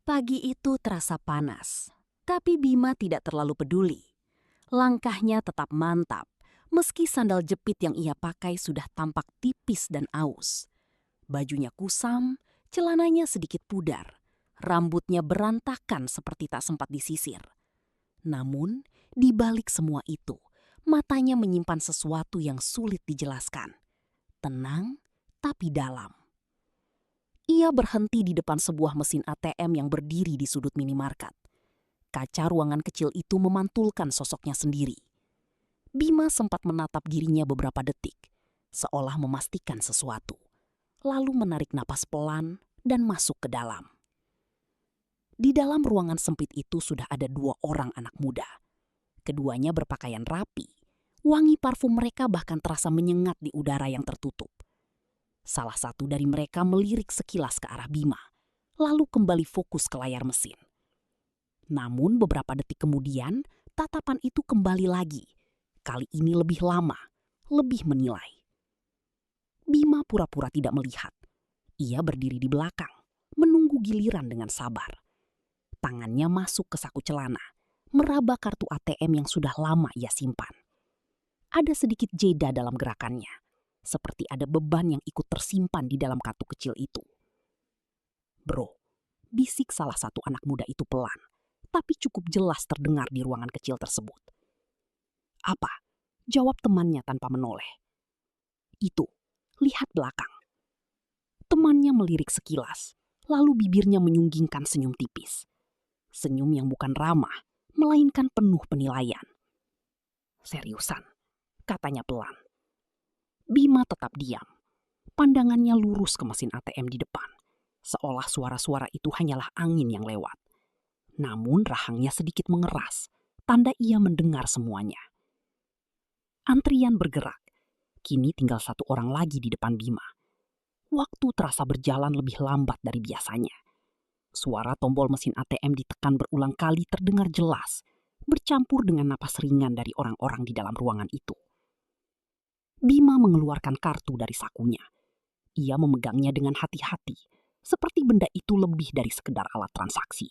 Pagi itu terasa panas, tapi Bima tidak terlalu peduli. Langkahnya tetap mantap, meski sandal jepit yang ia pakai sudah tampak tipis dan aus. Bajunya kusam, celananya sedikit pudar, rambutnya berantakan seperti tak sempat disisir. Namun, di balik semua itu, matanya menyimpan sesuatu yang sulit dijelaskan. Tenang, tapi dalam. Ia berhenti di depan sebuah mesin ATM yang berdiri di sudut minimarket. Kaca ruangan kecil itu memantulkan sosoknya sendiri. Bima sempat menatap dirinya beberapa detik, seolah memastikan sesuatu. Lalu menarik napas pelan dan masuk ke dalam. Di dalam ruangan sempit itu sudah ada 2 orang anak muda. Keduanya berpakaian rapi. Wangi parfum mereka bahkan terasa menyengat di udara yang tertutup. Salah satu dari mereka melirik sekilas ke arah Bima, lalu kembali fokus ke layar mesin. Namun beberapa detik kemudian, tatapan itu kembali lagi. Kali ini lebih lama, lebih menilai. Bima pura-pura tidak melihat. Ia berdiri di belakang, menunggu giliran dengan sabar. Tangannya masuk ke saku celana, meraba kartu ATM yang sudah lama ia simpan. Ada sedikit jeda dalam gerakannya, seperti ada beban yang ikut tersimpan di dalam kartu kecil itu. "Bro," bisik salah satu anak muda itu pelan, tapi cukup jelas terdengar di ruangan kecil tersebut. "Apa?" jawab temannya tanpa menoleh. "Itu, lihat belakang." Temannya melirik sekilas, lalu bibirnya menyunggingkan senyum tipis. Senyum yang bukan ramah, melainkan penuh penilaian. "Seriusan?" katanya pelan. Bima tetap diam. Pandangannya lurus ke mesin ATM di depan, seolah suara-suara itu hanyalah angin yang lewat. Namun rahangnya sedikit mengeras, tanda ia mendengar semuanya. Antrian bergerak. Kini tinggal 1 orang lagi di depan Bima. Waktu terasa berjalan lebih lambat dari biasanya. Suara tombol mesin ATM ditekan berulang kali terdengar jelas, bercampur dengan napas ringan dari orang-orang di dalam ruangan itu. Bima mengeluarkan kartu dari sakunya. Ia memegangnya dengan hati-hati, seperti benda itu lebih dari sekedar alat transaksi.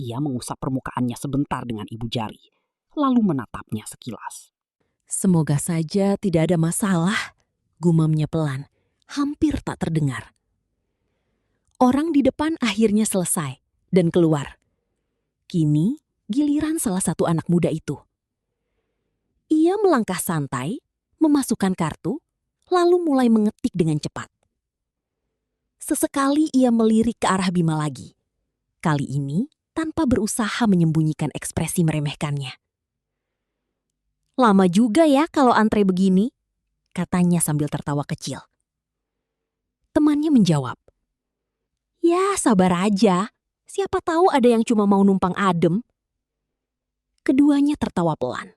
Ia mengusap permukaannya sebentar dengan ibu jari, lalu menatapnya sekilas. "Semoga saja tidak ada masalah," gumamnya pelan, hampir tak terdengar. Orang di depan akhirnya selesai dan keluar. Kini giliran salah satu anak muda itu. Ia melangkah santai, memasukkan kartu, lalu mulai mengetik dengan cepat. Sesekali ia melirik ke arah Bima lagi. Kali ini tanpa berusaha menyembunyikan ekspresi meremehkannya. "Lama juga ya kalau antre begini," katanya sambil tertawa kecil. Temannya menjawab, "Ya sabar aja, siapa tahu ada yang cuma mau numpang adem." Keduanya tertawa pelan.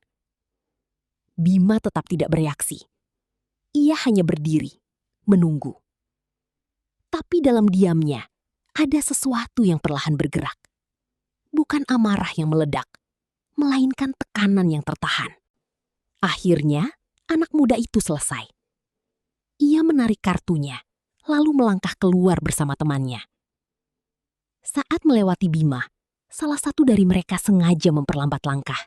Bima tetap tidak bereaksi. Ia hanya berdiri, menunggu. Tapi dalam diamnya, ada sesuatu yang perlahan bergerak. Bukan amarah yang meledak, melainkan tekanan yang tertahan. Akhirnya, anak muda itu selesai. Ia menarik kartunya, lalu melangkah keluar bersama temannya. Saat melewati Bima, salah satu dari mereka sengaja memperlambat langkah,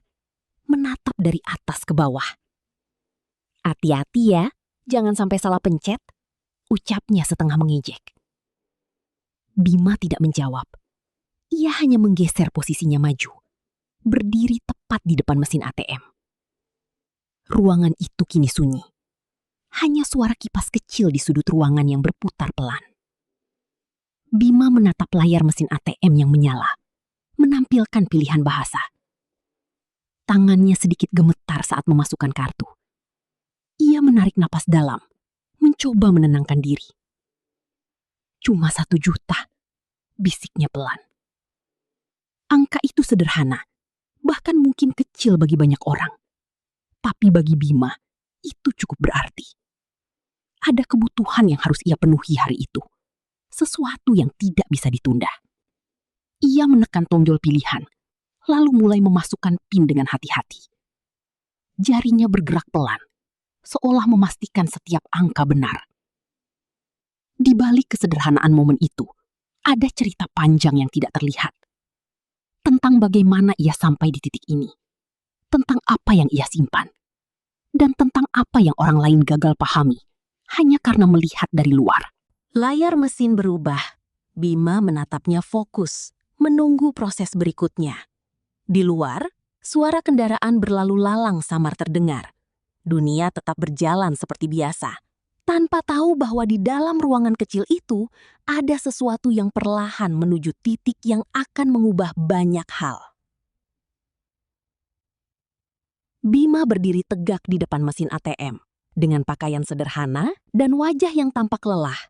menatap dari atas ke bawah. "Hati-hati ya, jangan sampai salah pencet," ucapnya setengah mengejek. Bima tidak menjawab. Ia hanya menggeser posisinya maju, berdiri tepat di depan mesin ATM. Ruangan itu kini sunyi. Hanya suara kipas kecil di sudut ruangan yang berputar pelan. Bima menatap layar mesin ATM yang menyala, menampilkan pilihan bahasa. Tangannya sedikit gemetar saat memasukkan kartu. Ia menarik napas dalam, mencoba menenangkan diri. "Cuma 1 juta, bisiknya pelan. Angka itu sederhana, bahkan mungkin kecil bagi banyak orang. Tapi bagi Bima, itu cukup berarti. Ada kebutuhan yang harus ia penuhi hari itu. Sesuatu yang tidak bisa ditunda. Ia menekan tombol pilihan, lalu mulai memasukkan PIN dengan hati-hati. Jarinya bergerak pelan, seolah memastikan setiap angka benar. Di balik kesederhanaan momen itu, Ada cerita panjang yang tidak terlihat. Tentang bagaimana ia sampai di titik ini. Tentang apa yang ia simpan. Dan tentang apa yang orang lain gagal pahami. Hanya karena melihat dari luar. Layar mesin berubah. Bima menatapnya fokus, menunggu proses berikutnya. Di luar, suara kendaraan berlalu lalang samar terdengar. Dunia tetap berjalan seperti biasa. Tanpa tahu bahwa di dalam ruangan kecil itu ada sesuatu yang perlahan menuju titik yang akan mengubah banyak hal. Bima berdiri tegak di depan mesin ATM dengan pakaian sederhana dan wajah yang tampak lelah.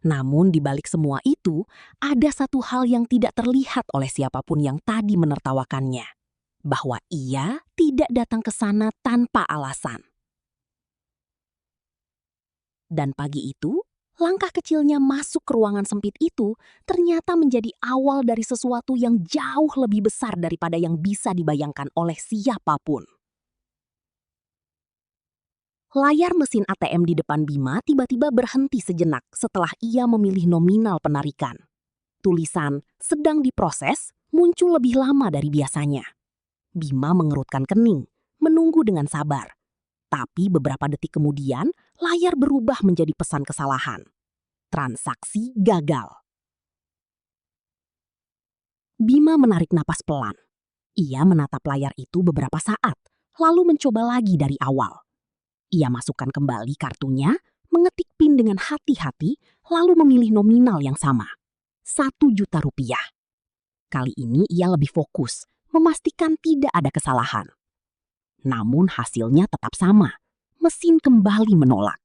Namun di balik semua itu, ada satu hal yang tidak terlihat oleh siapapun yang tadi menertawakannya. Bahwa ia tidak datang ke sana tanpa alasan. Dan pagi itu, langkah kecilnya masuk ke ruangan sempit itu ternyata menjadi awal dari sesuatu yang jauh lebih besar daripada yang bisa dibayangkan oleh siapapun. Layar mesin ATM di depan Bima tiba-tiba berhenti sejenak setelah ia memilih nominal penarikan. Tulisan "sedang diproses" muncul lebih lama dari biasanya. Bima mengerutkan kening, menunggu dengan sabar. Tapi beberapa detik kemudian, layar berubah menjadi pesan kesalahan. Transaksi gagal. Bima menarik napas pelan. Ia menatap layar itu beberapa saat, lalu mencoba lagi dari awal. Ia masukkan kembali kartunya, mengetik PIN dengan hati-hati, lalu memilih nominal yang sama. 1 juta rupiah. Kali ini ia lebih fokus, memastikan tidak ada kesalahan. Namun hasilnya tetap sama. Mesin kembali menolak.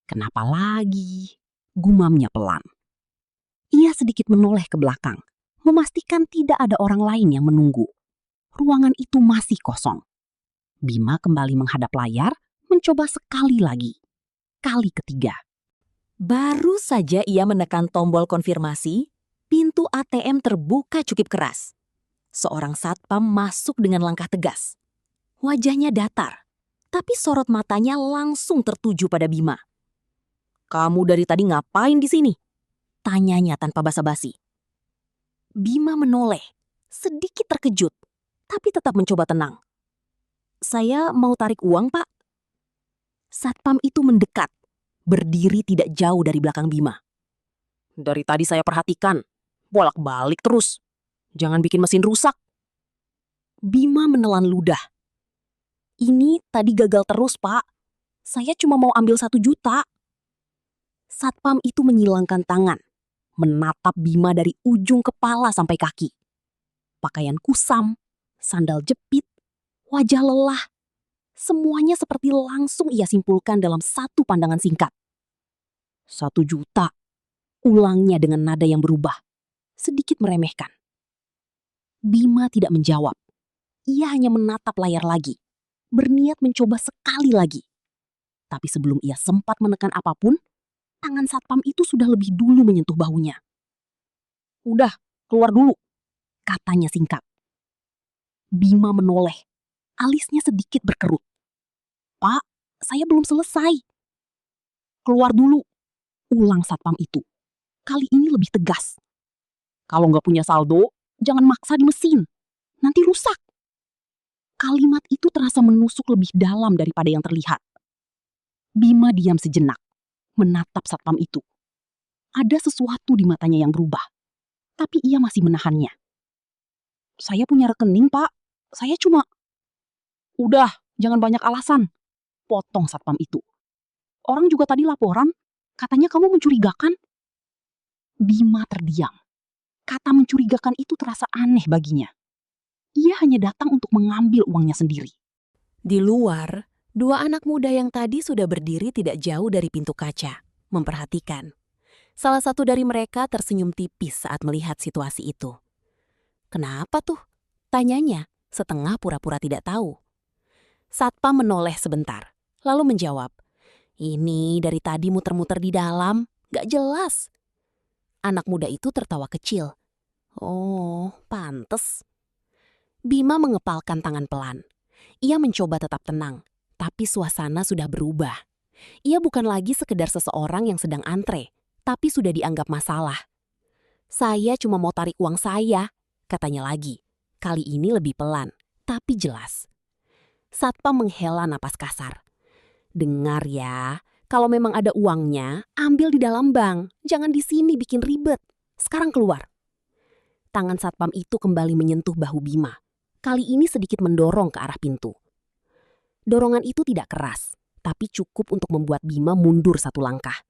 Kenapa lagi? Gumamnya pelan. Ia sedikit menoleh ke belakang, memastikan tidak ada orang lain yang menunggu. Ruangan itu masih kosong. Bima kembali menghadap layar, mencoba sekali lagi. Kali ketiga. Baru saja ia menekan tombol konfirmasi, pintu ATM terbuka cukup keras. Seorang satpam masuk dengan langkah tegas. Wajahnya datar, tapi sorot matanya langsung tertuju pada Bima. "Kamu dari tadi ngapain di sini?" tanyanya tanpa basa-basi. Bima menoleh, sedikit terkejut, tapi tetap mencoba tenang. "Saya mau tarik uang, Pak." Satpam itu mendekat, berdiri tidak jauh dari belakang Bima. "Dari tadi saya perhatikan, bolak-balik terus. Jangan bikin mesin rusak." Bima menelan ludah. "Ini tadi gagal terus, Pak. Saya cuma mau ambil 1 juta. Satpam itu menyilangkan tangan, menatap Bima dari ujung kepala sampai kaki. Pakaian kusam, sandal jepit, wajah lelah. Semuanya seperti langsung ia simpulkan dalam satu pandangan singkat. 1 juta, ulangnya dengan nada yang berubah, sedikit meremehkan. Bima tidak menjawab. Ia hanya menatap layar lagi, berniat mencoba sekali lagi. Tapi sebelum ia sempat menekan apapun, tangan satpam itu sudah lebih dulu menyentuh bahunya. "Udah, keluar dulu," katanya singkat. Bima menoleh, alisnya sedikit berkerut. "Pak, saya belum selesai." "Keluar dulu," ulang satpam itu. Kali ini lebih tegas. "Kalau nggak punya saldo, jangan maksa di mesin. Nanti rusak." Kalimat itu terasa menusuk lebih dalam daripada yang terlihat. Bima diam sejenak, menatap satpam itu. Ada sesuatu di matanya yang berubah, tapi ia masih menahannya. "Saya punya rekening, Pak. Saya cuma..." "Udah, jangan banyak alasan," potong satpam itu. "Orang juga tadi laporan, katanya kamu mencurigakan." Bima terdiam. Kata mencurigakan itu terasa aneh baginya. Ia hanya datang untuk mengambil uangnya sendiri. Di luar, 2 anak muda yang tadi sudah berdiri tidak jauh dari pintu kaca, memperhatikan. Salah satu dari mereka tersenyum tipis saat melihat situasi itu. "Kenapa tuh?" tanyanya, setengah pura-pura tidak tahu. Satpam menoleh sebentar, lalu menjawab, "Ini dari tadi muter-muter di dalam, gak jelas." Anak muda itu tertawa kecil. "Oh, pantes." Bima mengepalkan tangan pelan. Ia mencoba tetap tenang, tapi suasana sudah berubah. Ia bukan lagi sekedar seseorang yang sedang antre, tapi sudah dianggap masalah. Saya cuma mau tarik uang saya, katanya lagi. Kali ini lebih pelan, tapi jelas. Satpam menghela napas kasar. Dengar ya, kalau memang ada uangnya, ambil di dalam bank. Jangan di sini bikin ribet. Sekarang keluar. Tangan satpam itu kembali menyentuh bahu Bima. Kali ini sedikit mendorong ke arah pintu. Dorongan itu tidak keras, tapi cukup untuk membuat Bima mundur satu langkah.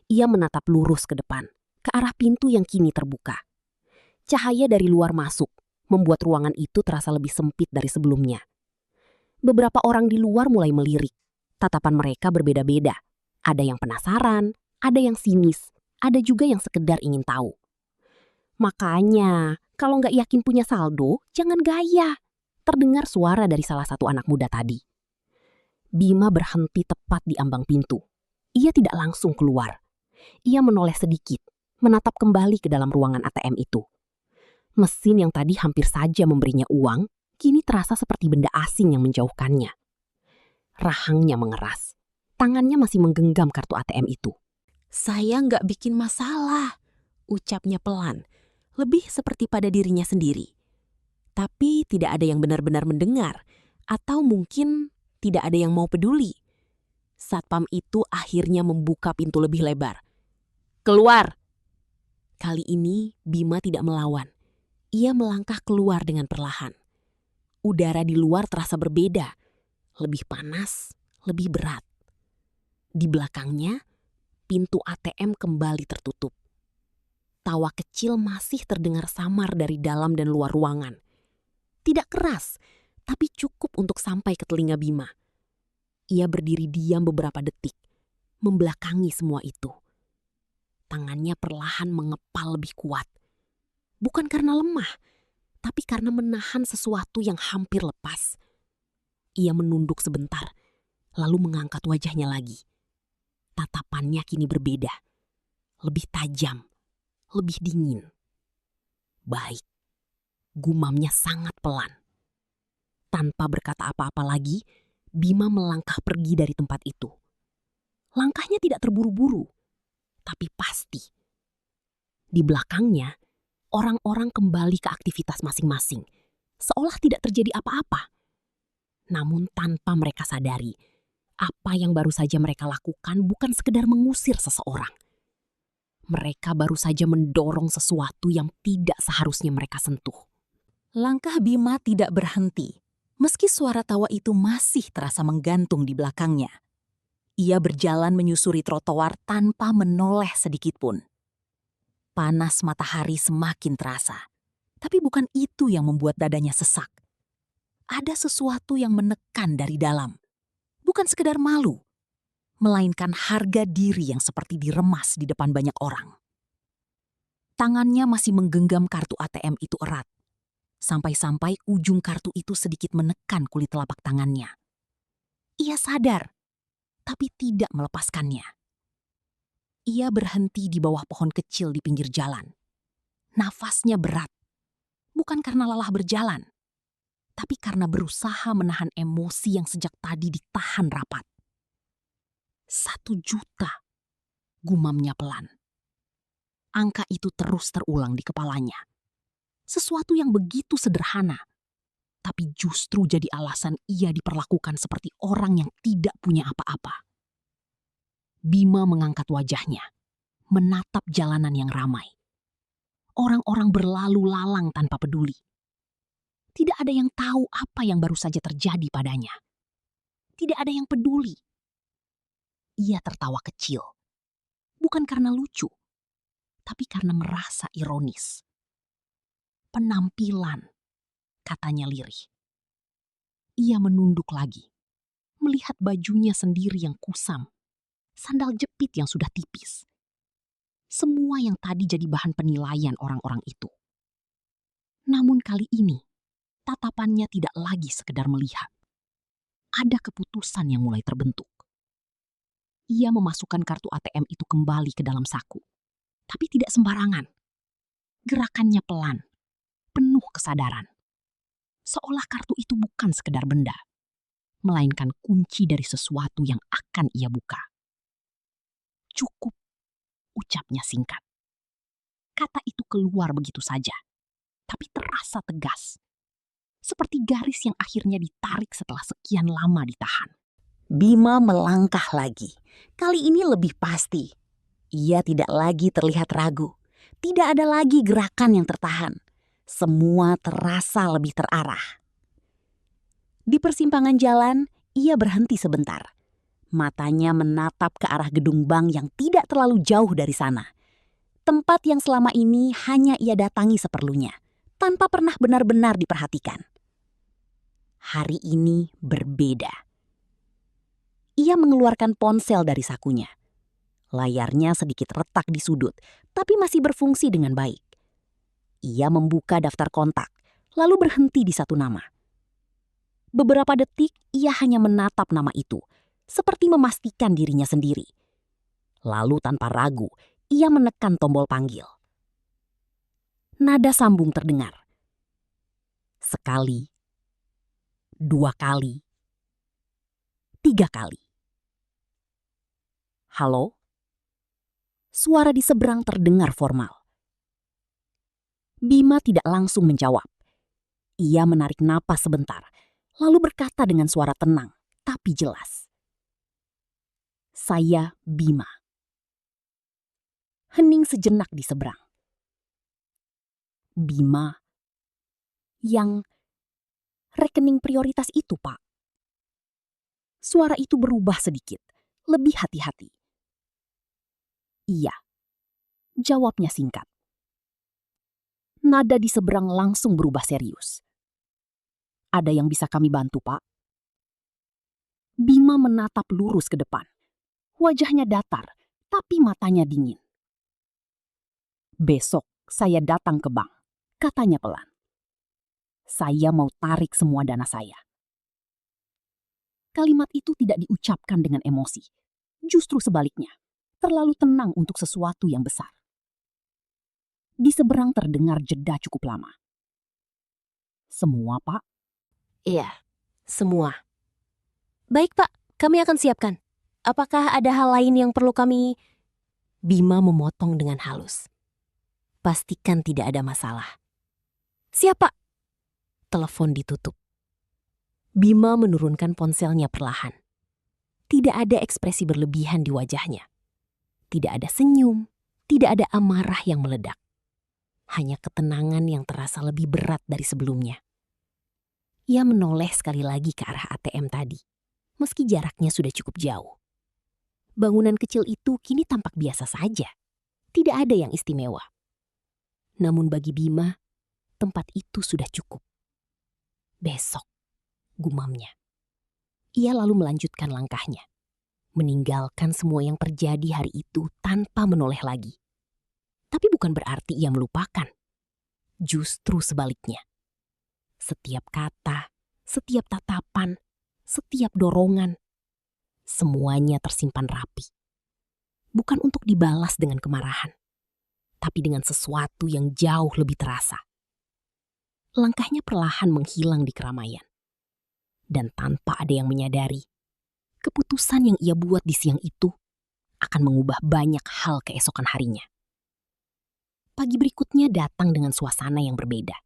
Ia menatap lurus ke depan, ke arah pintu yang kini terbuka. Cahaya dari luar masuk, membuat ruangan itu terasa lebih sempit dari sebelumnya. Beberapa orang di luar mulai melirik. Tatapan mereka berbeda-beda. Ada yang penasaran, ada yang sinis, ada juga yang sekedar ingin tahu. Makanya, kalau nggak yakin punya saldo, jangan gaya. Terdengar suara dari salah satu anak muda tadi. Bima berhenti tepat di ambang pintu. Ia tidak langsung keluar. Ia menoleh sedikit, menatap kembali ke dalam ruangan ATM itu. Mesin yang tadi hampir saja memberinya uang, kini terasa seperti benda asing yang menjauhkannya. Rahangnya mengeras. Tangannya masih menggenggam kartu ATM itu. Saya nggak bikin masalah, ucapnya pelan. Lebih seperti pada dirinya sendiri. Tapi tidak ada yang benar-benar mendengar. Atau mungkin tidak ada yang mau peduli. Satpam itu akhirnya membuka pintu lebih lebar. Keluar! Kali ini Bima tidak melawan. Ia melangkah keluar dengan perlahan. Udara di luar terasa berbeda. Lebih panas, lebih berat. Di belakangnya, pintu ATM kembali tertutup. Tawa kecil masih terdengar samar dari dalam dan luar ruangan. Tidak keras, tapi cukup untuk sampai ke telinga Bima. Ia berdiri diam beberapa detik, membelakangi semua itu. Tangannya perlahan mengepal lebih kuat. Bukan karena lemah, tapi karena menahan sesuatu yang hampir lepas. Ia menunduk sebentar, lalu mengangkat wajahnya lagi. Tatapannya kini berbeda, lebih tajam, lebih dingin. Baik, gumamnya sangat pelan. Tanpa berkata apa-apa lagi, Bima melangkah pergi dari tempat itu. Langkahnya tidak terburu-buru, tapi pasti. Di belakangnya, orang-orang kembali ke aktivitas masing-masing, seolah tidak terjadi apa-apa. Namun tanpa mereka sadari, apa yang baru saja mereka lakukan bukan sekedar mengusir seseorang. Mereka baru saja mendorong sesuatu yang tidak seharusnya mereka sentuh. Langkah Bima tidak berhenti, meski suara tawa itu masih terasa menggantung di belakangnya. Ia berjalan menyusuri trotoar tanpa menoleh sedikit pun. Panas matahari semakin terasa, tapi bukan itu yang membuat dadanya sesak. Ada sesuatu yang menekan dari dalam. Bukan sekedar malu, melainkan harga diri yang seperti diremas di depan banyak orang. Tangannya masih menggenggam kartu ATM itu erat. Sampai-sampai ujung kartu itu sedikit menekan kulit telapak tangannya. Ia sadar, tapi tidak melepaskannya. Ia berhenti di bawah pohon kecil di pinggir jalan. Nafasnya berat, bukan karena lelah berjalan, tapi karena berusaha menahan emosi yang sejak tadi ditahan rapat. 1 juta, gumamnya pelan. Angka itu terus terulang di kepalanya. Sesuatu yang begitu sederhana, tapi justru jadi alasan ia diperlakukan seperti orang yang tidak punya apa-apa. Bima mengangkat wajahnya, menatap jalanan yang ramai. Orang-orang berlalu lalang tanpa peduli. Tidak ada yang tahu apa yang baru saja terjadi padanya. Tidak ada yang peduli. Ia tertawa kecil. Bukan karena lucu, tapi karena merasa ironis. Penampilan, katanya lirih. Ia menunduk lagi, melihat bajunya sendiri yang kusam, sandal jepit yang sudah tipis. Semua yang tadi jadi bahan penilaian orang-orang itu. Namun kali ini, tatapannya tidak lagi sekedar melihat. Ada keputusan yang mulai terbentuk. Ia memasukkan kartu ATM itu kembali ke dalam saku. Tapi tidak sembarangan. Gerakannya pelan, penuh kesadaran. Seolah kartu itu bukan sekedar benda, melainkan kunci dari sesuatu yang akan ia buka. Cukup, ucapnya singkat. Kata itu keluar begitu saja, tapi terasa tegas. Seperti garis yang akhirnya ditarik setelah sekian lama ditahan. Bima melangkah lagi. Kali ini lebih pasti. Ia tidak lagi terlihat ragu. Tidak ada lagi gerakan yang tertahan. Semua terasa lebih terarah. Di persimpangan jalan, ia berhenti sebentar. Matanya menatap ke arah gedung bank yang tidak terlalu jauh dari sana. Tempat yang selama ini hanya ia datangi seperlunya, tanpa pernah benar-benar diperhatikan. Hari ini berbeda. Ia mengeluarkan ponsel dari sakunya. Layarnya sedikit retak di sudut, tapi masih berfungsi dengan baik. Ia membuka daftar kontak, lalu berhenti di satu nama. Beberapa detik ia hanya menatap nama itu, seperti memastikan dirinya sendiri. Lalu tanpa ragu, ia menekan tombol panggil. Nada sambung terdengar. Sekali, 2 kali, 3 kali. Halo? Suara di seberang terdengar formal. Bima tidak langsung menjawab. Ia menarik napas sebentar, lalu berkata dengan suara tenang, tapi jelas. Saya Bima. Hening sejenak di seberang. Bima yang rekening prioritas itu, Pak. Suara itu berubah sedikit, lebih hati-hati. Iya, jawabnya singkat. Nada di seberang langsung berubah serius. Ada yang bisa kami bantu, Pak? Bima menatap lurus ke depan. Wajahnya datar, tapi matanya dingin. Besok saya datang ke bank, katanya pelan. Saya mau tarik semua dana saya. Kalimat itu tidak diucapkan dengan emosi. Justru sebaliknya, terlalu tenang untuk sesuatu yang besar. Di seberang terdengar jeda cukup lama. Semua, Pak? Iya, semua. Baik, Pak. Kami akan siapkan. Apakah ada hal lain yang perlu kami... Bima memotong dengan halus. Pastikan tidak ada masalah. Siap, Pak. Telepon ditutup. Bima menurunkan ponselnya perlahan. Tidak ada ekspresi berlebihan di wajahnya. Tidak ada senyum, tidak ada amarah yang meledak. Hanya ketenangan yang terasa lebih berat dari sebelumnya. Ia menoleh sekali lagi ke arah ATM tadi, meski jaraknya sudah cukup jauh. Bangunan kecil itu kini tampak biasa saja. Tidak ada yang istimewa. Namun bagi Bima, tempat itu sudah cukup. Besok, gumamnya. Ia lalu melanjutkan langkahnya, meninggalkan semua yang terjadi hari itu tanpa menoleh lagi. Tapi bukan berarti ia melupakan. Justru sebaliknya. Setiap kata, setiap tatapan, setiap dorongan, semuanya tersimpan rapi. Bukan untuk dibalas dengan kemarahan, tapi dengan sesuatu yang jauh lebih terasa. Langkahnya perlahan menghilang di keramaian. Dan tanpa ada yang menyadari, keputusan yang ia buat di siang itu akan mengubah banyak hal keesokan harinya. Pagi berikutnya datang dengan suasana yang berbeda.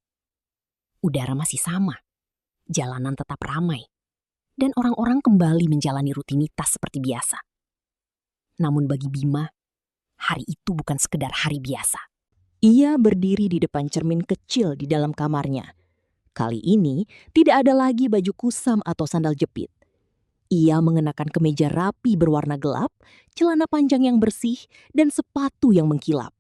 Udara masih sama, jalanan tetap ramai, dan orang-orang kembali menjalani rutinitas seperti biasa. Namun bagi Bima, hari itu bukan sekedar hari biasa. Ia berdiri di depan cermin kecil di dalam kamarnya. Kali ini tidak ada lagi baju kusam atau sandal jepit. Ia mengenakan kemeja rapi berwarna gelap, celana panjang yang bersih, dan sepatu yang mengkilap.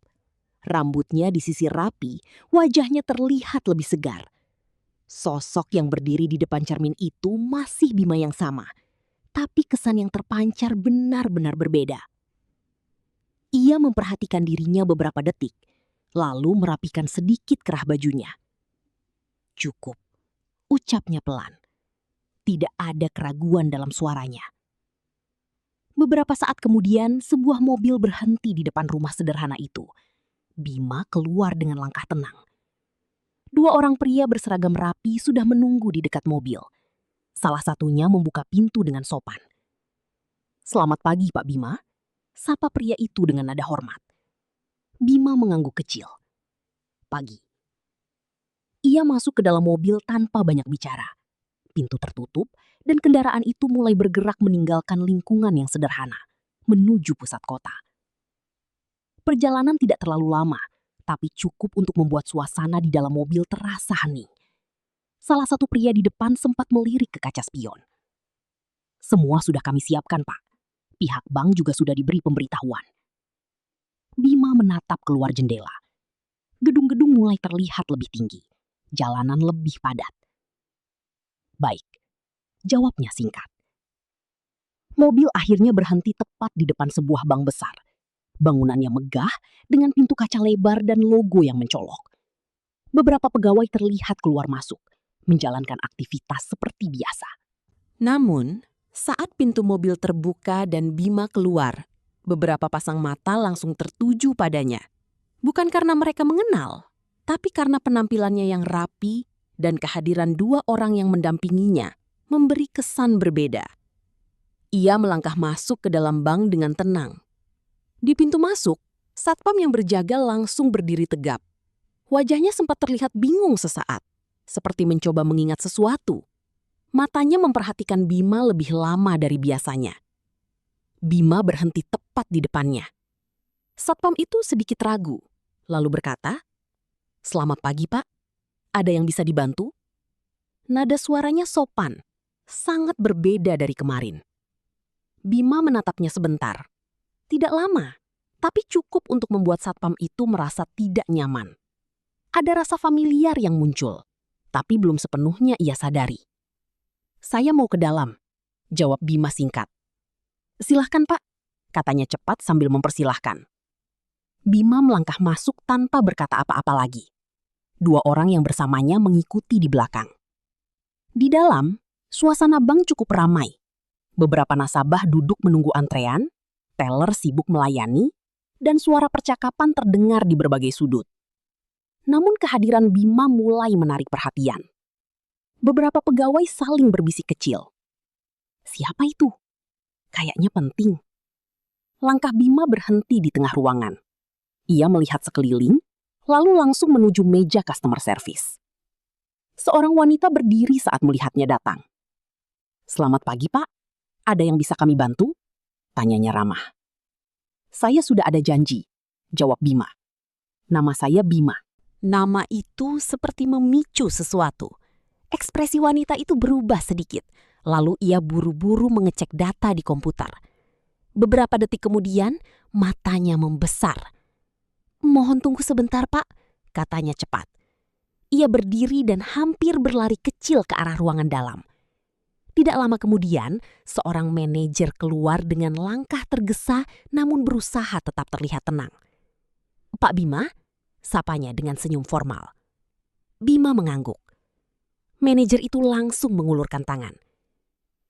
Rambutnya disisir rapi, wajahnya terlihat lebih segar. Sosok yang berdiri di depan cermin itu masih Bima yang sama, tapi kesan yang terpancar benar-benar berbeda. Ia memperhatikan dirinya beberapa detik, lalu merapikan sedikit kerah bajunya. Cukup, ucapnya pelan. Tidak ada keraguan dalam suaranya. Beberapa saat kemudian, sebuah mobil berhenti di depan rumah sederhana itu. Bima keluar dengan langkah tenang. 2 orang pria berseragam rapi sudah menunggu di dekat mobil. Salah satunya membuka pintu dengan sopan. "Selamat pagi, Pak Bima," sapa pria itu dengan nada hormat. Bima mengangguk kecil. pagi. Ia masuk ke dalam mobil tanpa banyak bicara. Pintu tertutup dan kendaraan itu mulai bergerak meninggalkan lingkungan yang sederhana, menuju pusat kota. Perjalanan tidak terlalu lama, tapi cukup untuk membuat suasana di dalam mobil terasa hening. Salah satu pria di depan sempat melirik ke kaca spion. "Semua sudah kami siapkan, Pak. Pihak bank juga sudah diberi pemberitahuan." Bima menatap keluar jendela. Gedung-gedung mulai terlihat lebih tinggi. Jalanan lebih padat. "Baik," jawabnya singkat. Mobil akhirnya berhenti tepat di depan sebuah bank besar. Bangunannya megah dengan pintu kaca lebar dan logo yang mencolok. Beberapa pegawai terlihat keluar masuk, menjalankan aktivitas seperti biasa. Namun, saat pintu mobil terbuka dan Bima keluar, beberapa pasang mata langsung tertuju padanya. Bukan karena mereka mengenal, tapi karena penampilannya yang rapi dan kehadiran dua orang yang mendampinginya memberi kesan berbeda. Ia melangkah masuk ke dalam bank dengan tenang. Di pintu masuk, satpam yang berjaga langsung berdiri tegap. Wajahnya sempat terlihat bingung sesaat, seperti mencoba mengingat sesuatu. Matanya memperhatikan Bima lebih lama dari biasanya. Bima berhenti tepat di depannya. Satpam itu sedikit ragu, lalu berkata, "Selamat pagi, Pak. Ada yang bisa dibantu?" Nada suaranya sopan, sangat berbeda dari kemarin. Bima menatapnya sebentar. Tidak lama, tapi cukup untuk membuat satpam itu merasa tidak nyaman. Ada rasa familiar yang muncul, tapi belum sepenuhnya ia sadari. "Saya mau ke dalam," jawab Bima singkat. "Silahkan, Pak," katanya cepat sambil mempersilahkan. Bima melangkah masuk tanpa berkata apa-apa lagi. Dua orang yang bersamanya mengikuti di belakang. Di dalam, suasana bank cukup ramai. Beberapa nasabah duduk menunggu antrean, teller sibuk melayani, dan suara percakapan terdengar di berbagai sudut. Namun kehadiran Bima mulai menarik perhatian. Beberapa pegawai saling berbisik kecil. "Siapa itu? Kayaknya penting." Langkah Bima berhenti di tengah ruangan. Ia melihat sekeliling, lalu langsung menuju meja customer service. Seorang wanita berdiri saat melihatnya datang. "Selamat pagi, Pak. Ada yang bisa kami bantu?" tanyanya ramah. "Saya sudah ada janji," jawab Bima. "Nama saya Bima." Nama itu seperti memicu sesuatu. Ekspresi wanita itu berubah sedikit, lalu ia buru-buru mengecek data di komputer. Beberapa detik kemudian, matanya membesar. "Mohon tunggu sebentar, Pak," katanya cepat. Ia berdiri dan hampir berlari kecil ke arah ruangan dalam. Tidak lama kemudian, seorang manajer keluar dengan langkah tergesa namun berusaha tetap terlihat tenang. "Pak Bima?" sapanya dengan senyum formal. Bima mengangguk. Manajer itu langsung mengulurkan tangan.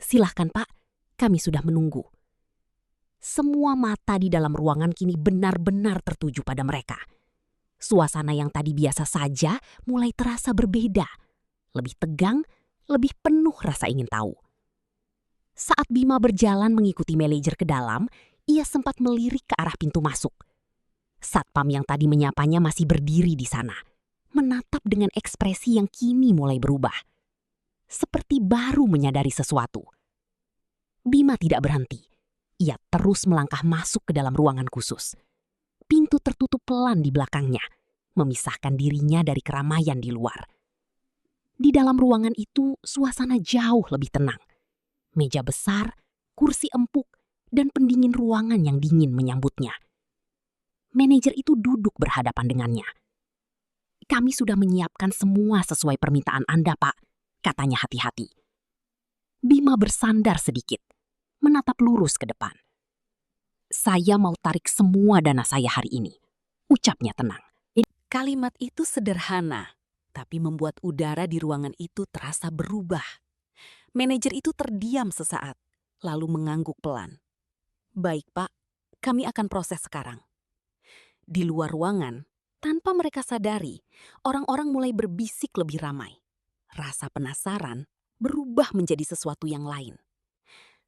"Silahkan, Pak, kami sudah menunggu." Semua mata di dalam ruangan kini benar-benar tertuju pada mereka. Suasana yang tadi biasa saja mulai terasa berbeda. Lebih tegang, lebih penuh rasa ingin tahu. Saat Bima berjalan mengikuti manajer ke dalam, ia sempat melirik ke arah pintu masuk. Satpam yang tadi menyapanya masih berdiri di sana, menatap dengan ekspresi yang kini mulai berubah. Seperti baru menyadari sesuatu. Bima tidak berhenti. Ia terus melangkah masuk ke dalam ruangan khusus. Pintu tertutup pelan di belakangnya, memisahkan dirinya dari keramaian di luar. Di dalam ruangan itu, suasana jauh lebih tenang. Meja besar, kursi empuk, dan pendingin ruangan yang dingin menyambutnya. Manajer itu duduk berhadapan dengannya. "Kami sudah menyiapkan semua sesuai permintaan Anda, Pak," katanya hati-hati. Bima bersandar sedikit, menatap lurus ke depan. "Saya mau tarik semua dana saya hari ini," ucapnya tenang. Kalimat itu sederhana, tapi membuat udara di ruangan itu terasa berubah. Manajer itu terdiam sesaat, lalu mengangguk pelan. "Baik, Pak, kami akan proses sekarang." Di luar ruangan, tanpa mereka sadari, orang-orang mulai berbisik lebih ramai. Rasa penasaran berubah menjadi sesuatu yang lain.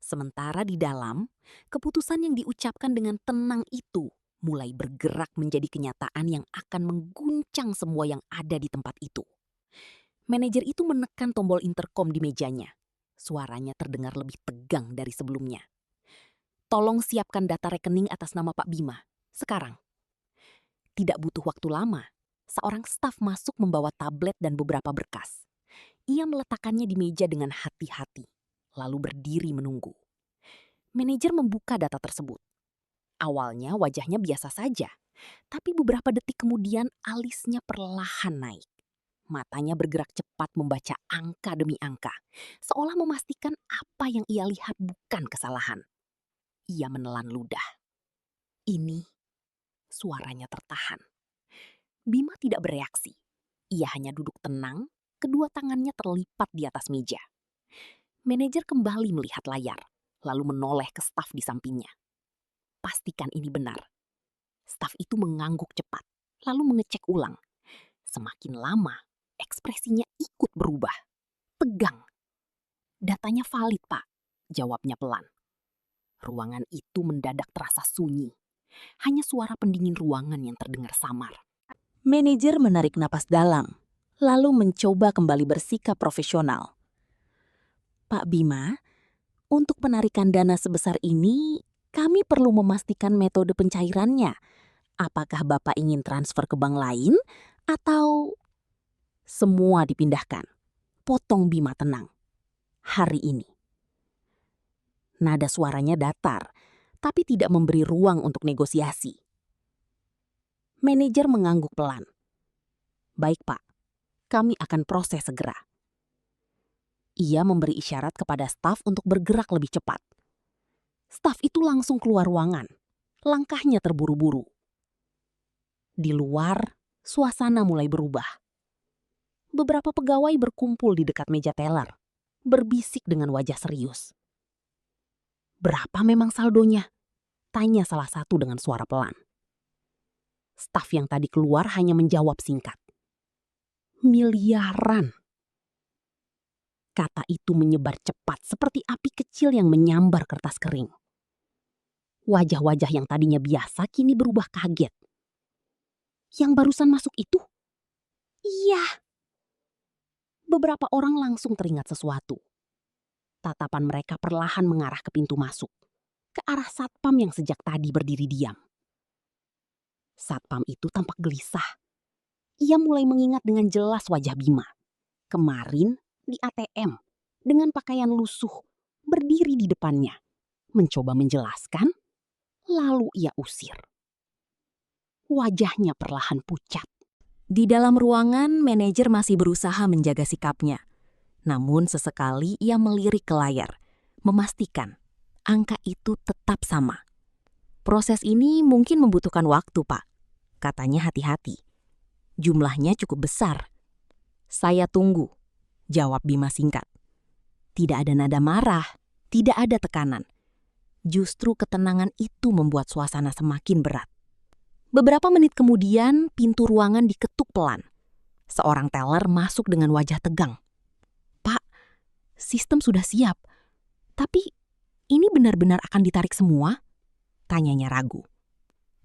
Sementara di dalam, keputusan yang diucapkan dengan tenang itu mulai bergerak menjadi kenyataan yang akan mengguncang semua yang ada di tempat itu. Manajer itu menekan tombol intercom di mejanya. Suaranya terdengar lebih tegang dari sebelumnya. Tolong siapkan data rekening atas nama Pak Bima, sekarang. Tidak butuh waktu lama, seorang staf masuk membawa tablet dan beberapa berkas. Ia meletakkannya di meja dengan hati-hati, lalu berdiri menunggu. Manajer membuka data tersebut. Awalnya wajahnya biasa saja, tapi beberapa detik kemudian alisnya perlahan naik. Matanya bergerak cepat membaca angka demi angka, seolah memastikan apa yang ia lihat bukan kesalahan. Ia menelan ludah. Ini suaranya tertahan. Bima tidak bereaksi. Ia hanya duduk tenang, kedua tangannya terlipat di atas meja. Manajer kembali melihat layar, lalu menoleh ke staf di sampingnya. Pastikan ini benar. Staf itu mengangguk cepat, lalu mengecek ulang. Semakin lama, ekspresinya ikut berubah. Tegang. Datanya valid, Pak, jawabnya pelan. Ruangan itu mendadak terasa sunyi. Hanya suara pendingin ruangan yang terdengar samar. Manajer menarik napas dalam, lalu mencoba kembali bersikap profesional. Pak Bima, untuk penarikan dana sebesar ini, kami perlu memastikan metode pencairannya. Apakah Bapak ingin transfer ke bank lain atau semua dipindahkan? Potong Bima tenang. Hari ini. Nada suaranya datar, tapi tidak memberi ruang untuk negosiasi. Manajer mengangguk pelan. Baik Pak, kami akan proses segera. Ia memberi isyarat kepada staf untuk bergerak lebih cepat. Staf itu langsung keluar ruangan. Langkahnya terburu-buru. Di luar, suasana mulai berubah. Beberapa pegawai berkumpul di dekat meja teller, berbisik dengan wajah serius. Berapa memang saldonya? Tanya salah satu dengan suara pelan. Staf yang tadi keluar hanya menjawab singkat. Miliaran. Kata itu menyebar cepat seperti api kecil yang menyambar kertas kering. Wajah-wajah yang tadinya biasa kini berubah kaget. Yang barusan masuk itu? Iya. Beberapa orang langsung teringat sesuatu. Tatapan mereka perlahan mengarah ke pintu masuk, ke arah satpam yang sejak tadi berdiri diam. Satpam itu tampak gelisah. Ia mulai mengingat dengan jelas wajah Bima. Kemarin di ATM, dengan pakaian lusuh, berdiri di depannya. Mencoba menjelaskan, lalu ia usir. Wajahnya perlahan pucat. Di dalam ruangan, manajer masih berusaha menjaga sikapnya. Namun sesekali ia melirik ke layar, memastikan angka itu tetap sama. Proses ini mungkin membutuhkan waktu, Pak. Katanya hati-hati. Jumlahnya cukup besar. Saya tunggu, jawab Bima singkat. Tidak ada nada marah, tidak ada tekanan. Justru ketenangan itu membuat suasana semakin berat. Beberapa menit kemudian, pintu ruangan diketuk pelan. Seorang teller masuk dengan wajah tegang. Pak, sistem sudah siap. Tapi ini benar-benar akan ditarik semua? Tanyanya ragu.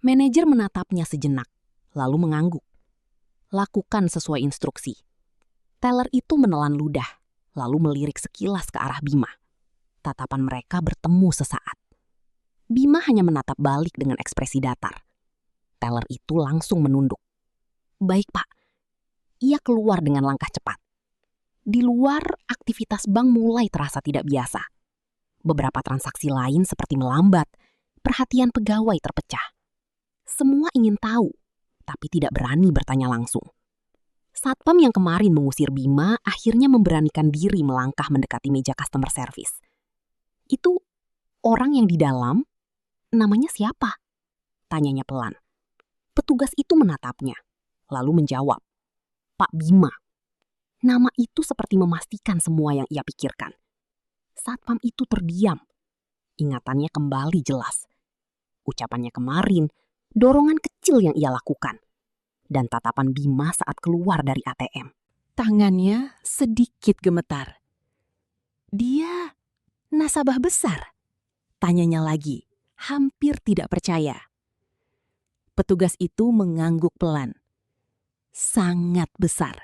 Manajer menatapnya sejenak, lalu mengangguk. Lakukan sesuai instruksi. Teller itu menelan ludah, lalu melirik sekilas ke arah Bima. Tatapan mereka bertemu sesaat. Bima hanya menatap balik dengan ekspresi datar. Teller itu langsung menunduk. Baik Pak. Ia keluar dengan langkah cepat. Di luar, aktivitas bank mulai terasa tidak biasa. Beberapa transaksi lain seperti melambat, perhatian pegawai terpecah. Semua ingin tahu, tapi tidak berani bertanya langsung. Satpam yang kemarin mengusir Bima akhirnya memberanikan diri melangkah mendekati meja customer service. Itu orang yang di dalam, namanya siapa? Tanyanya pelan. Petugas itu menatapnya, lalu menjawab. Pak Bima. Nama itu seperti memastikan semua yang ia pikirkan. Satpam itu terdiam. Ingatannya kembali jelas. Ucapannya kemarin, dorongan kecil yang ia lakukan. Dan tatapan Bima saat keluar dari ATM. Tangannya sedikit gemetar. Dia nasabah besar? Tanyanya lagi, hampir tidak percaya. Petugas itu mengangguk pelan. Sangat besar.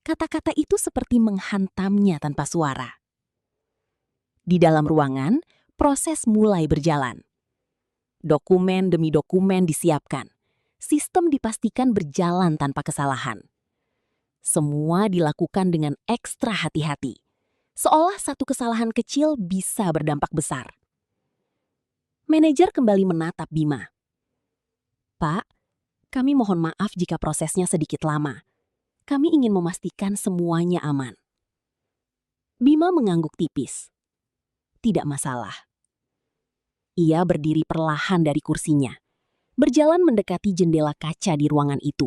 Kata-kata itu seperti menghantamnya tanpa suara. Di dalam ruangan, proses mulai berjalan. Dokumen demi dokumen disiapkan. Sistem dipastikan berjalan tanpa kesalahan. Semua dilakukan dengan ekstra hati-hati. Seolah satu kesalahan kecil bisa berdampak besar. Manajer kembali menatap Bima. "Pak, kami mohon maaf jika prosesnya sedikit lama. Kami ingin memastikan semuanya aman." Bima mengangguk tipis. Tidak masalah. Ia berdiri perlahan dari kursinya, berjalan mendekati jendela kaca di ruangan itu.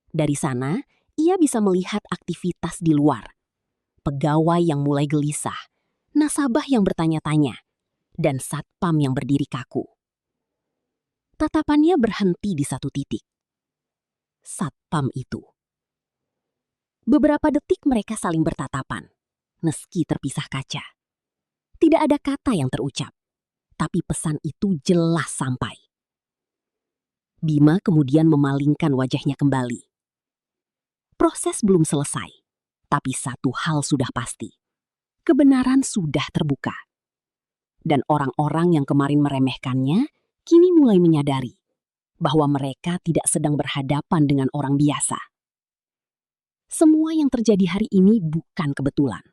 Dari sana, ia bisa melihat aktivitas di luar. Pegawai yang mulai gelisah, nasabah yang bertanya-tanya, dan satpam yang berdiri kaku. Tatapannya berhenti di satu titik. Satpam itu. Beberapa detik mereka saling bertatapan, meski terpisah kaca. Tidak ada kata yang terucap, tapi pesan itu jelas sampai. Bima kemudian memalingkan wajahnya kembali. Proses belum selesai, tapi satu hal sudah pasti. Kebenaran sudah terbuka. Dan orang-orang yang kemarin meremehkannya, kini mulai menyadari bahwa mereka tidak sedang berhadapan dengan orang biasa. Semua yang terjadi hari ini bukan kebetulan.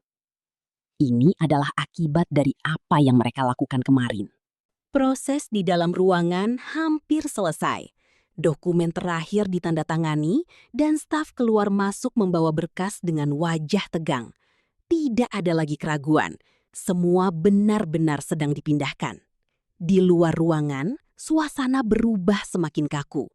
Ini adalah akibat dari apa yang mereka lakukan kemarin. Proses di dalam ruangan hampir selesai. Dokumen terakhir ditandatangani dan staf keluar masuk membawa berkas dengan wajah tegang. Tidak ada lagi keraguan. Semua benar-benar sedang dipindahkan. Di luar ruangan, suasana berubah semakin kaku.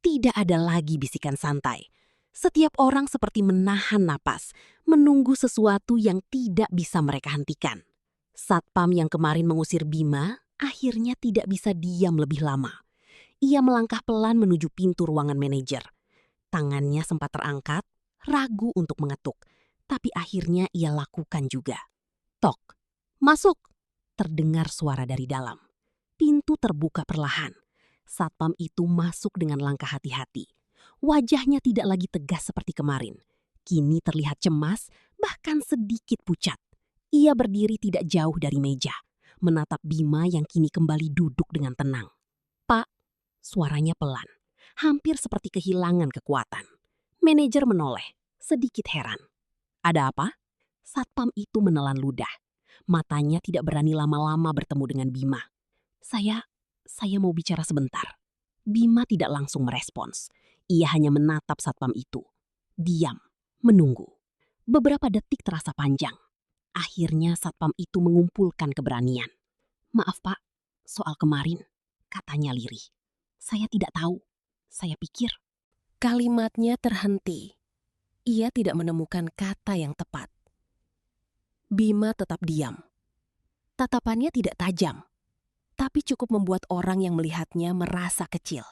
Tidak ada lagi bisikan santai. Setiap orang seperti menahan napas, menunggu sesuatu yang tidak bisa mereka hentikan. Satpam yang kemarin mengusir Bima akhirnya tidak bisa diam lebih lama. Ia melangkah pelan menuju pintu ruangan manajer. Tangannya sempat terangkat, ragu untuk mengetuk, tapi akhirnya ia lakukan juga. Tok, masuk! Terdengar suara dari dalam. Pintu terbuka perlahan. Satpam itu masuk dengan langkah hati-hati. Wajahnya tidak lagi tegas seperti kemarin. Kini terlihat cemas, bahkan sedikit pucat. Ia berdiri tidak jauh dari meja, menatap Bima yang kini kembali duduk dengan tenang. "Pak," suaranya pelan, hampir seperti kehilangan kekuatan. Manajer menoleh, sedikit heran. "Ada apa?" Satpam itu menelan ludah. Matanya tidak berani lama-lama bertemu dengan Bima. Saya mau bicara sebentar." Bima tidak langsung merespons. Ia hanya menatap satpam itu. Diam, menunggu. Beberapa detik terasa panjang. Akhirnya satpam itu mengumpulkan keberanian. "Maaf Pak, soal kemarin," katanya lirih. "Saya tidak tahu. Saya pikir." Kalimatnya terhenti. Ia tidak menemukan kata yang tepat. Bima tetap diam. Tatapannya tidak tajam, tapi cukup membuat orang yang melihatnya merasa kecil.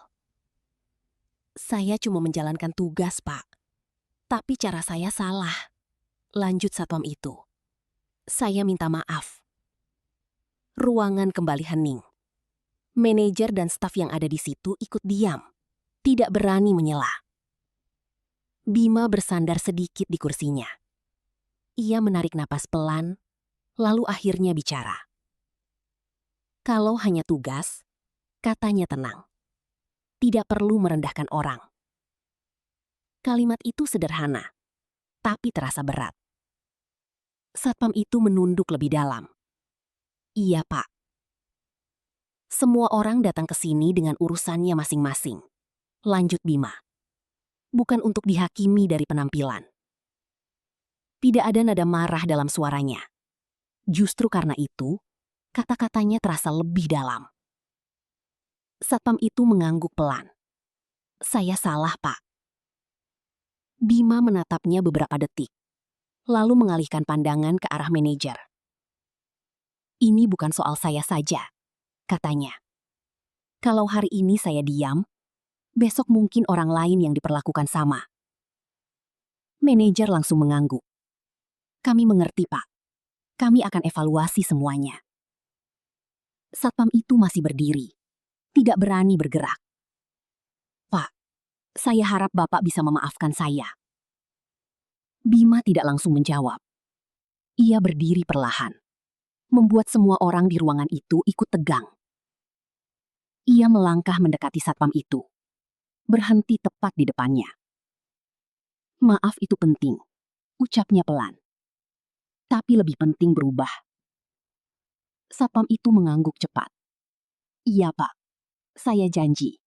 "Saya cuma menjalankan tugas, Pak. Tapi cara saya salah," lanjut satpam itu. "Saya minta maaf." Ruangan kembali hening. Manajer dan staf yang ada di situ ikut diam, tidak berani menyela. Bima bersandar sedikit di kursinya. Ia menarik napas pelan, lalu akhirnya bicara. "Kalau hanya tugas," katanya tenang, "tidak perlu merendahkan orang." Kalimat itu sederhana, tapi terasa berat. Satpam itu menunduk lebih dalam. "Iya, Pak. Semua orang datang ke sini dengan urusannya masing-masing," lanjut Bima. "Bukan untuk dihakimi dari penampilan." Tidak ada nada marah dalam suaranya. Justru karena itu, kata-katanya terasa lebih dalam. Satpam itu mengangguk pelan. "Saya salah, Pak." Bima menatapnya beberapa detik, lalu mengalihkan pandangan ke arah manajer. "Ini bukan soal saya saja," katanya. "Kalau hari ini saya diam, besok mungkin orang lain yang diperlakukan sama." Manajer langsung mengangguk. "Kami mengerti, Pak. Kami akan evaluasi semuanya." Satpam itu masih berdiri. tidak berani bergerak. "Pak, saya harap Bapak bisa memaafkan saya." Bima tidak langsung menjawab. Ia berdiri perlahan, membuat semua orang di ruangan itu ikut tegang. Ia melangkah mendekati satpam itu, berhenti tepat di depannya. "Maaf itu penting," ucapnya pelan. "Tapi lebih penting berubah." Satpam itu mengangguk cepat. "Iya, Pak. Saya janji."